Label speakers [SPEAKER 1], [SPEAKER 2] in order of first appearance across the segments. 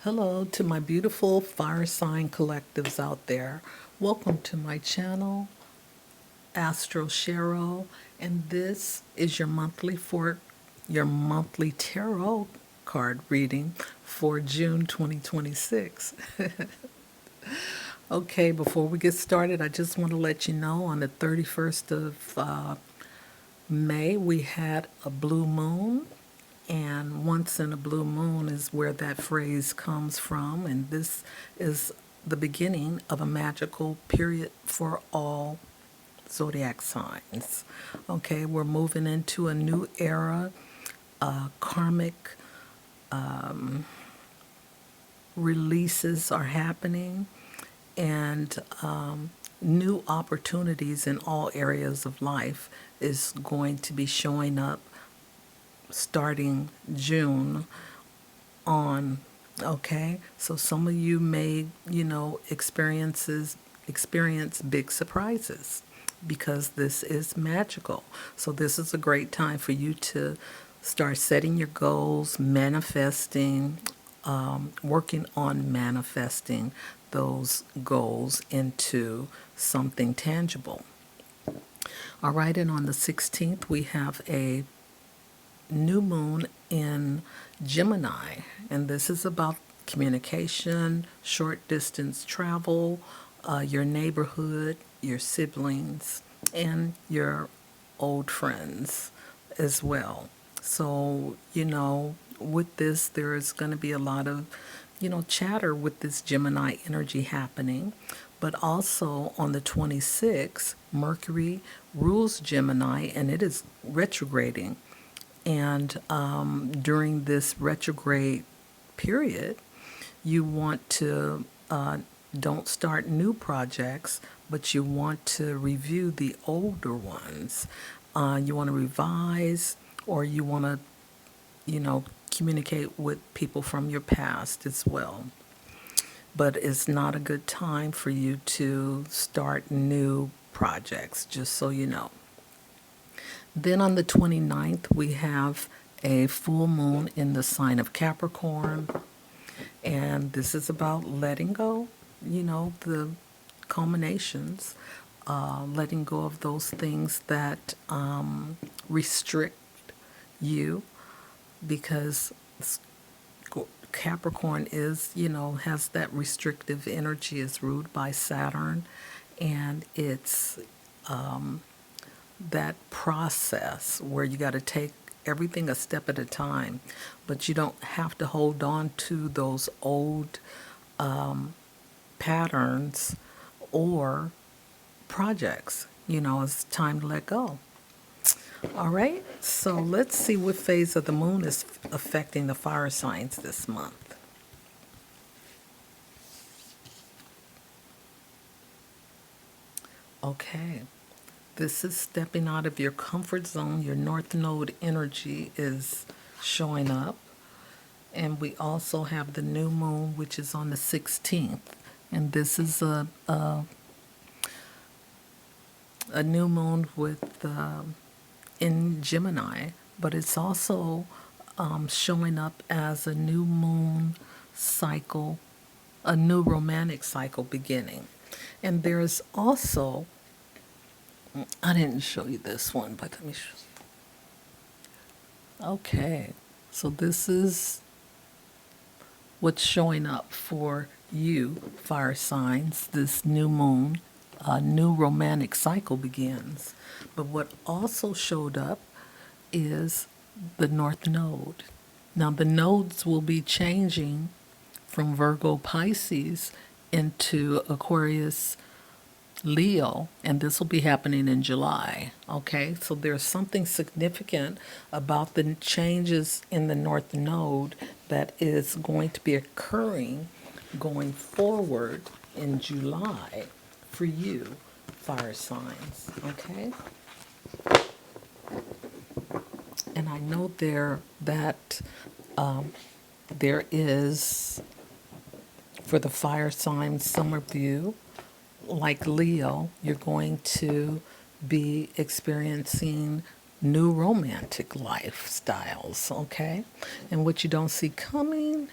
[SPEAKER 1] Hello to my beautiful fire sign collectives out there. Welcome to my channel, Astro Cheryl, and this is your monthly tarot card reading for June 2026. Okay, before we get started, I just want to let you know on the 31st of May we had a blue moon, and once in a blue moon is where that phrase comes from, and this is the beginning of a magical period for all zodiac signs. Okay, we're moving into a new era, karmic releases are happening, and new opportunities in all areas of life is going to be showing up starting June on. Okay, so some of you may, experience big surprises because this is magical. So this is a great time for you to start setting your goals, manifesting, working on manifesting those goals into something tangible. All right, and on the 16th, we have a new moon in Gemini, and this is about communication, short distance travel, your neighborhood, your siblings, and your old friends as well. So, with this, there is going to be a lot of, chatter with this Gemini energy happening. But also on the 26th, Mercury rules Gemini and it is retrograding. And during this retrograde period, you want to don't start new projects, but you want to review the older ones. You want to revise, or you want to, communicate with people from your past as well. But it's not a good time for you to start new projects, just so you know. Then on the 29th, we have a full moon in the sign of Capricorn. And this is about letting go, the culminations, letting go of those things that restrict you, because Capricorn is, has that restrictive energy, is ruled by Saturn, and it's that process where you got to take everything a step at a time, but you don't have to hold on to those old patterns or projects. It's time to let go. All right, so let's see what phase of the moon is affecting the fire signs this month. Okay, this is stepping out of your comfort zone. Your North Node energy is showing up. And we also have the new moon, which is on the 16th. And this is a new moon with in Gemini, but it's also showing up as a new moon cycle, a new romantic cycle beginning. And there's also, I didn't show you this one, but let me show. Okay, so this is what's showing up for you, fire signs. This new moon, a new romantic cycle begins. But what also showed up is the North Node. Now, the nodes will be changing from Virgo Pisces into Aquarius Leo, and this will be happening in July. Okay, so there's something significant about the changes in the North Node that is going to be occurring going forward in July for you, fire signs. Okay, and I know there is, for the fire signs, some of you, like Leo, you're going to be experiencing new romantic lifestyles, okay? And what you don't see coming,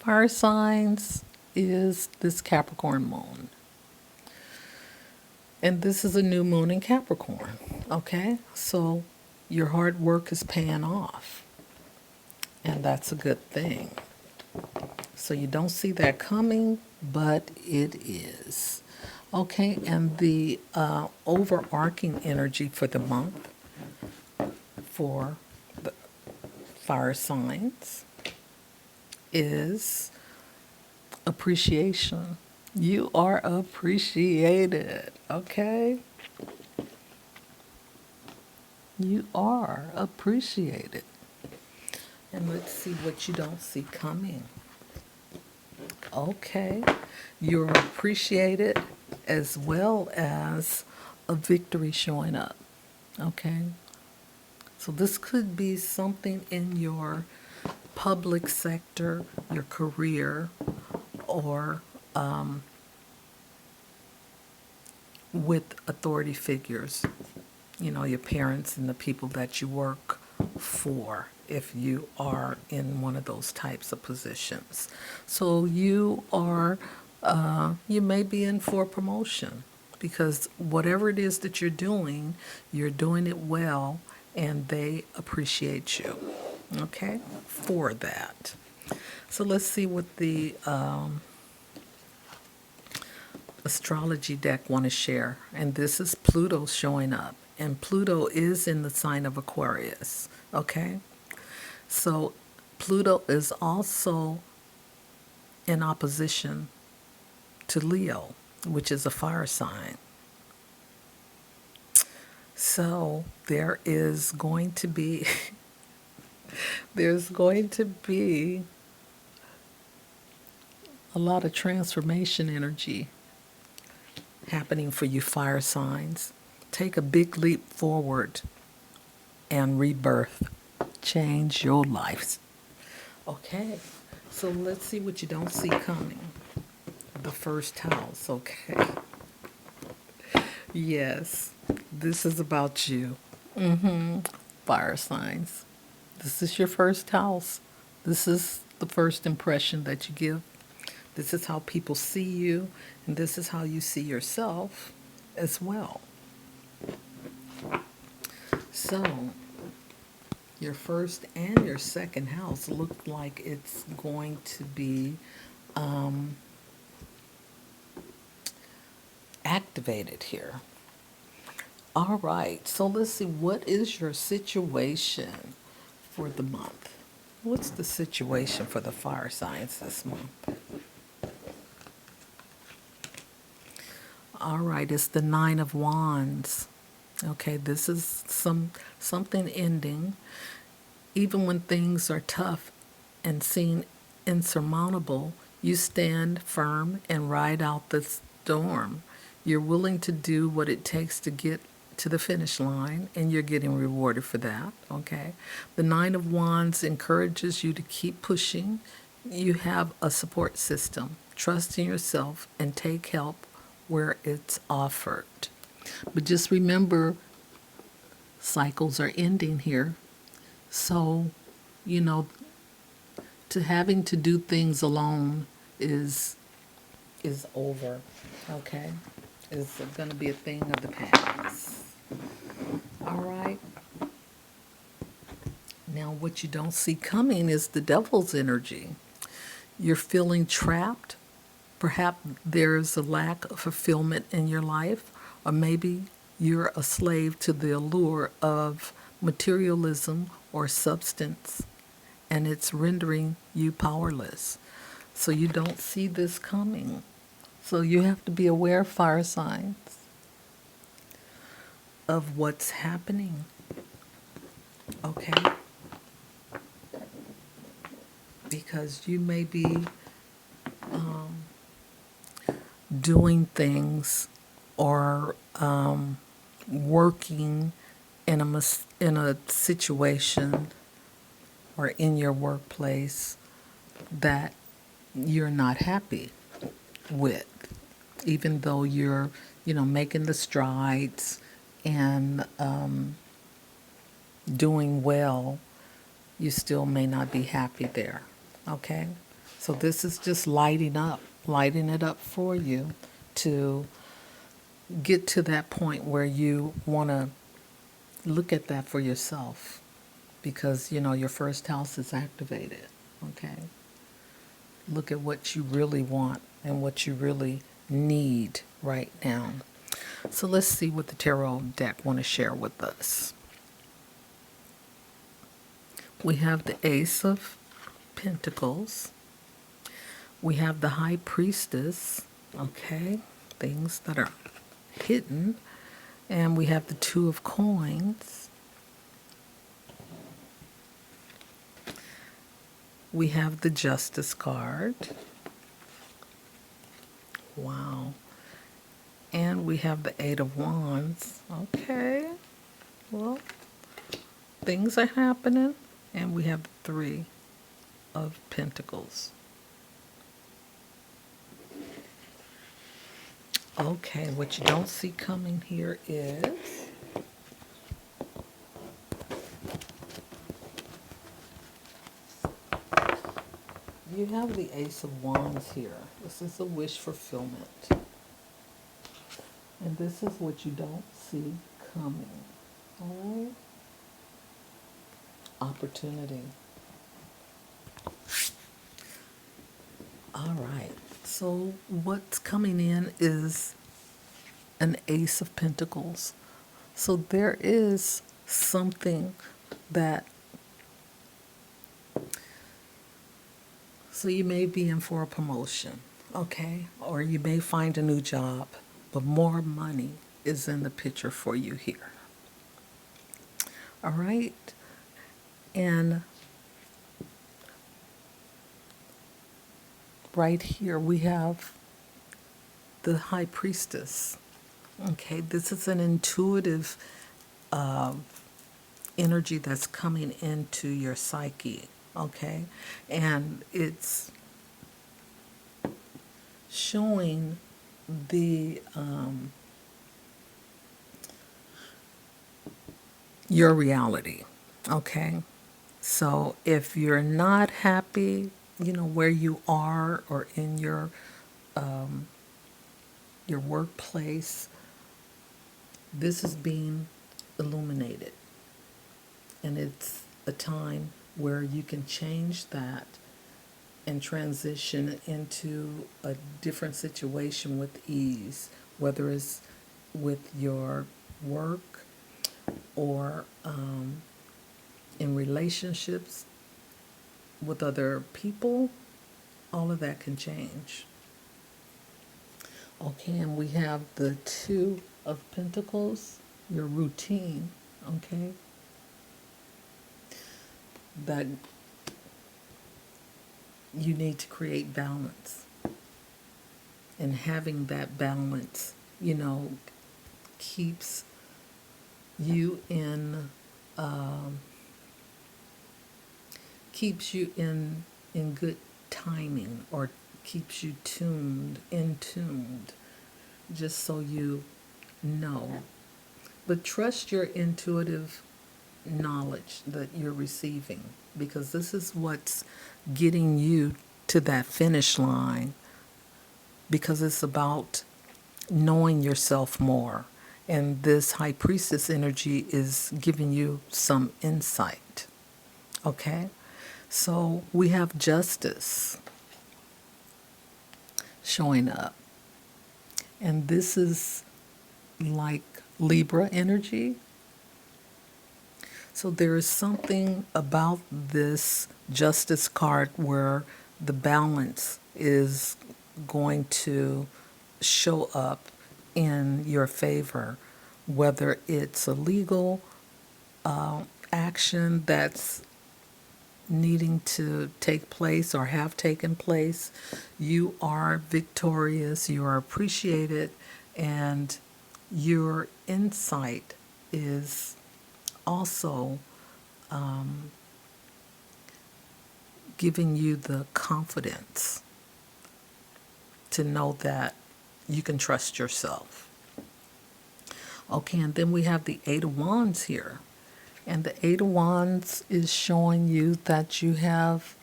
[SPEAKER 1] fire signs is this Capricorn moon. And this is a new moon in Capricorn. Okay? So your hard work is paying off. And that's a good thing. So you don't see that coming, but it is. Okay, and the overarching energy for the month for the fire signs is appreciation. You are appreciated, okay? You are appreciated. And let's see what you don't see coming. Okay, you're appreciated as well as a victory showing up. Okay, so this could be something in your public sector, your career, or with authority figures, you know, your parents and the people that you work for, if you are in one of those types of positions. So you may be in for promotion because whatever it is that you're doing it well and they appreciate you, okay, for that. So let's see what the astrology deck want to share. And this is Pluto showing up. And Pluto is in the sign of Aquarius, okay? So Pluto is also in opposition to Leo, which is a fire sign. So there's going to be a lot of transformation energy happening for you fire signs. Take a big leap forward and rebirth. Change your lives. Okay, so let's see what you don't see coming. The first house, okay. Yes, this is about you. Fire signs. This is your first house. This is the first impression that you give. This is how people see you, and this is how you see yourself as well. So, your first and your second house look like it's going to be activated here. All right, so let's see, what is your situation for the month? What's the situation for the fire signs this month? All right, it's the Nine of Wands. Okay, this is something ending. Even when things are tough and seem insurmountable, you stand firm and ride out the storm. You're willing to do what it takes to get to the finish line, and you're getting rewarded for that, okay? The Nine of Wands encourages you to keep pushing. You have a support system. Trust in yourself and take help where it's offered. But just remember, cycles are ending here. So, you know, to having to do things alone is over, okay? It's going to be a thing of the past. All right. Now, what you don't see coming is the devil's energy. You're feeling trapped. Perhaps there's a lack of fulfillment in your life, or maybe you're a slave to the allure of materialism or substance, and it's rendering you powerless. So you don't see this coming. So you have to be aware, fire signs, of what's happening. Okay? Because you may be doing things or working in a situation or in your workplace that you're not happy with, even though you're, making the strides and doing well, you still may not be happy there. Okay? So this is just lighting it up for you to get to that point where you want to look at that for yourself because, your first house is activated. Okay. Look at what you really want and what you really need right now. So let's see what the tarot deck want to share with us. We have the Ace of Pentacles. We have the High Priestess, okay, things that are hidden. And we have the Two of Coins. We have the Justice card. Wow. And we have the Eight of Wands. Okay. Well, things are happening. And we have the Three of Pentacles. Okay, what you don't see coming here is you have the Ace of Wands here. This is a wish fulfillment. And this is what you don't see coming. All right? Opportunity. All right. So what's coming in is an Ace of Pentacles. So there is something that, so you may be in for a promotion, okay? Or you may find a new job, but more money is in the picture for you here. All right? And right here we have the High Priestess. Okay, this is an intuitive energy that's coming into your psyche. Okay, and it's showing the your reality. Okay, so if you're not happy, where you are or in your workplace, this is being illuminated. And it's a time where you can change that and transition into a different situation with ease, whether it's with your work or in relationships with other people. All of that can change. Okay, and we have the Two of Pentacles, your routine, okay? That you need to create balance. And having that balance, keeps you in good timing, or keeps you in tuned, just so you know. But trust your intuitive knowledge that you're receiving, because this is what's getting you to that finish line, because it's about knowing yourself more. And this High Priestess energy is giving you some insight. Okay? So we have Justice showing up. And this is like Libra energy. So there is something about this Justice card where the balance is going to show up in your favor, whether it's a legal action that's needing to take place or have taken place. You are victorious, you are appreciated, and your insight is also giving you the confidence to know that you can trust yourself. Okay, and then we have the Eight of Wands here. And the Eight of Wands is showing you that you have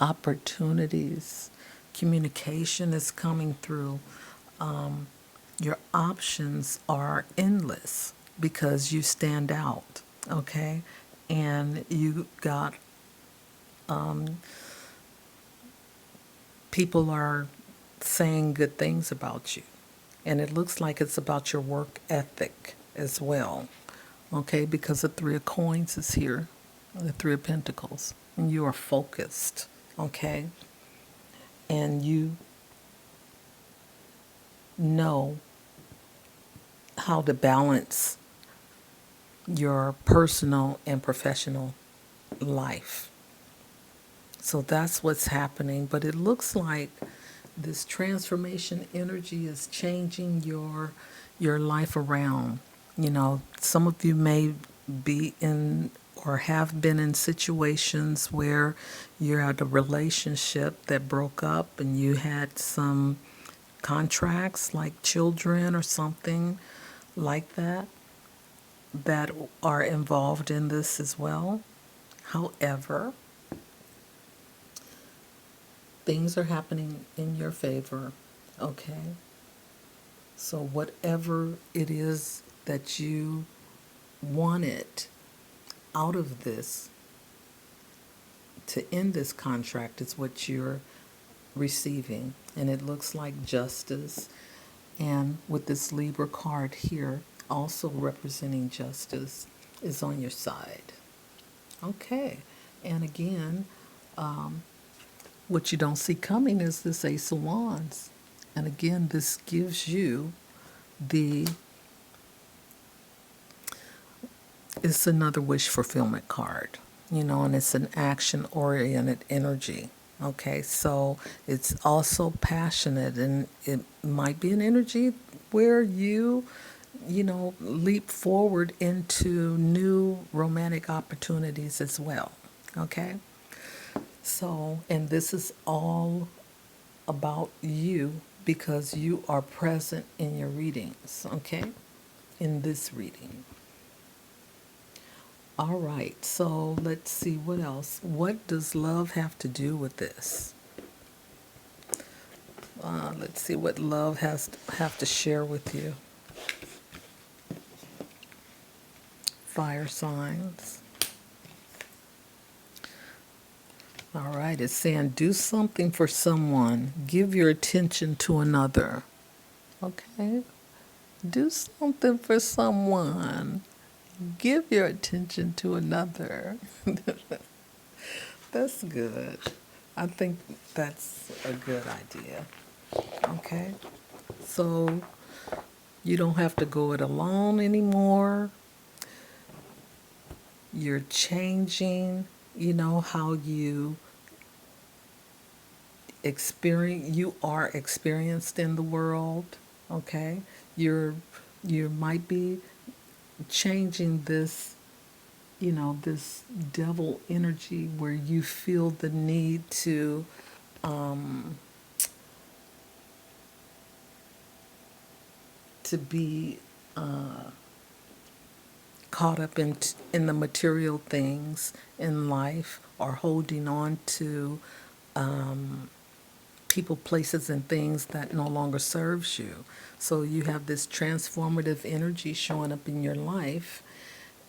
[SPEAKER 1] opportunities, communication is coming through. Your options are endless because you stand out, okay? And you got people are saying good things about you. And it looks like it's about your work ethic as well, okay? Because the Three of Coins is here, the Three of Pentacles, and you are focused, okay? And you know how to balance your personal and professional life. So that's what's happening. But it looks like this transformation energy is changing your life around. You know, some of you may be in or have been in situations where you're at a relationship that broke up and you had some contracts like children or something like that that are involved in this as well. However, things are happening in your favor, okay? So, whatever it is that you wanted out of this to end this contract is what you're receiving. And it looks like justice. And with this Libra card here, also representing justice, is on your side. Okay. And again, what you don't see coming is this Ace of Wands. And again, this gives you the, it's another wish fulfillment card, you know, and it's an action oriented energy. Okay, so it's also passionate, and it might be an energy where you know, leap forward into new romantic opportunities as well. Okay, so, and this is all about you because you are present in your readings, okay? In this reading. All right, so let's see what else. What does love have to do with this? Let's see what love have to share with you. Fire signs. All right, it's saying do something for someone. Give your attention to another. Okay? Do something for someone. Give your attention to another. That's good. I think that's a good idea. Okay? So you don't have to go it alone anymore. You're changing, you know, how you you are experienced in the world. Okay? You might be changing this, you know, this devil energy where you feel the need to be caught up in the material things in life, or holding on to people, places, and things that no longer serves you. So you have this transformative energy showing up in your life,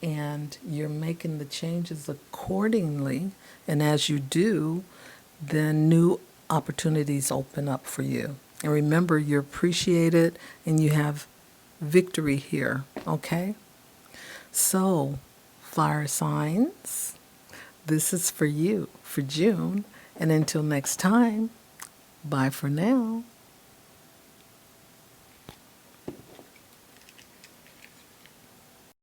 [SPEAKER 1] and you're making the changes accordingly. And as you do, then new opportunities open up for you. And remember, you're appreciated and you have victory here, okay? So, fire signs, this is for you for June. And until next time, bye for now.